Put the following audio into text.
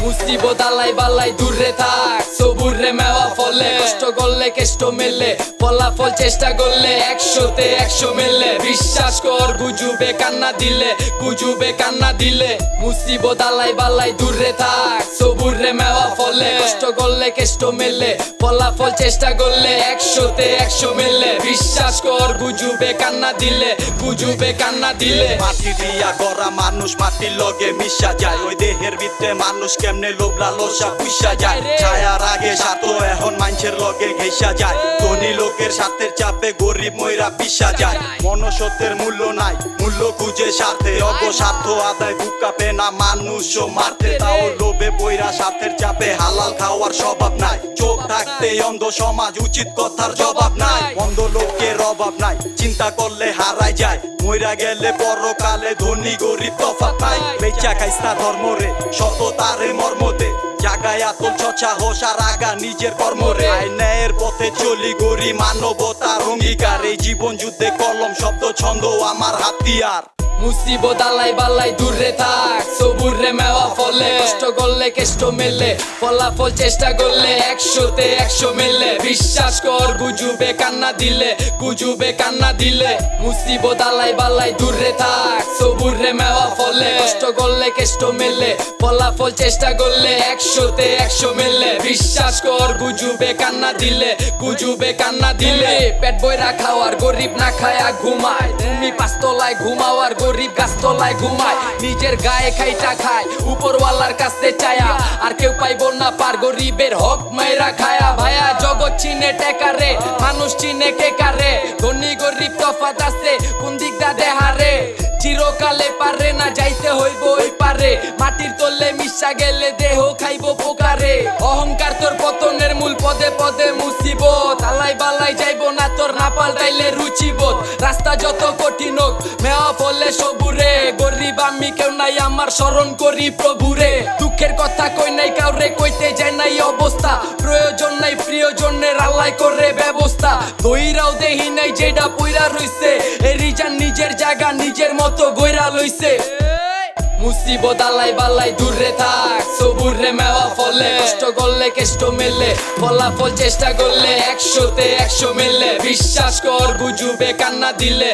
মুসিবত আলাই বালাই দূরে থাক, সবুরে মেওয়া ফলে, কষ্ট করলে কেষ্ট মেলে, ফলাফল চেষ্টা করলে 100তে 100 মেলে। বিশ্বাস কর গুজবে কান্না দিলে, গুজবে কান্না দিলে। মুসিবত আলাই বালাই দূরে থাক, সবুরে মেওয়া ফলে, কষ্ট করলে কেষ্ট মেলে, ফলাফল চেষ্টা করলে 100তে 100 মেলে। বিশ্বাস কর গুজবে কান্না দিলে, গুজবে কান্না দিলে। মাটি দিয়া গড়া মানুষ মাটির লগে মিশা যায়, ওই দেহের ভিতরে মানুষ কেমনে লোভ লালসা পুষা যায়। ছায়ার আগে সাথে এখন মানুষের লগে ঘেঁষা যায়, ধনী লোকের সাথে চাপে গরিব ময়রা পিসা যায়। মনুষ্যত্বের মূল্য নাই, মূল্য খুঁজে স্বার্থে, অপস্বার্থ আদায় বুকাপে না মানুষও মারতে। তাও লোভে বইরা স্বার্থের চাপে হালাল খাওয়ার স্বভাব নাই। চোখ থাকতে অন্ধ সমাজ, উচিত কথার জবাব নাই। অন্ধ লোকের অভাব নাই, চিন্তা করলে হারাই যায়। মইরা গেলে পরকালে ধনী গরিব তফাৎ নাই। বেচা খাইস না ধর্মরে, সততারে মর্মতে, জাগায় আতল চর্চা হোসার আগা নিজের কর্মরে। ন্যায়ের পথে চলি গরি মানবতার অঙ্গীকার, এই জীবন যুদ্ধে কলম শব্দ ছন্দ আমার হাতিয়ার। মুসিবত আলাই বালাই দূরে থাক, সবুরে মেওয়া ফলে, কষ্ট করলে কেষ্ট মেলে, ফলাফল চেষ্টা করলে 100তে 100 মেলে। বিশ্বাস কর গুজবে কান্না দিলে, গুজবে কান্না দিলে। মুসিবত আলাই বালাই দূরে থাক, সবুরে মেওয়া ফলে, কষ্ট করলে কেষ্ট মেলে, ফলাফল চেষ্টা করলে 100তে 100 মেলে। বিশ্বাস কর গুজবে কান্না দিলে, গুজবে কান্না দিলে। পেট বইরা খাওয়ার গরিব না খায়া ঘুমায়, তুমি পাঁচতলায় ঘুমাও আর গরিব গাছতলায় ঘুমায়। নিজের গায়ে খাইটা খায়, উপরওয়ালার কাছে চায়া, আর কেউ পাইব না পার গরিবের হক মাইরা খায়া। ভাইয়া জগৎ চিনে টেকারে, মানুষ চিনে কে কারে, ধনী গরিব তফাৎ আছে কোন দিকটা দেহারে। চিরকালে পারে না যাইতে হইব ওই পারে, মাটির তলে মিশা গেলে দেহ খাইব পোকারে। অহংকার তোর পতনের মূল, পদে পদে মুসিবত, আলাই বালাই যাইব না তোর না পাল্টাইলে রুচিবোধ। রাস্তা যত কঠিন হোক মেওয়া ফলে সবুরে, গরিব আমি কেউ নাই আমার স্মরণ করি প্রভুরে। দুঃখের কথা কই নাই কাউরে, কইতে যায় নাই অবস্থা, প্রয়োজন নাই প্রিয়জনের আল্লাহ করে ব্যবস্থা। দইরাও দেহি নাই যেটা পইরা রইছে, এরিজান নিজের জায়গা নিজের মতো গইরা লইছে। মুসিবত আলাই বালাই দূরে থাক, সবুরে মেওয়া ফলে, কষ্ট করলে কেষ্ট মেলে, ফলাফল চেষ্টা করলে 100তে 100 মেলে। বিশ্বাস কর গুজবে কান্না দিলে।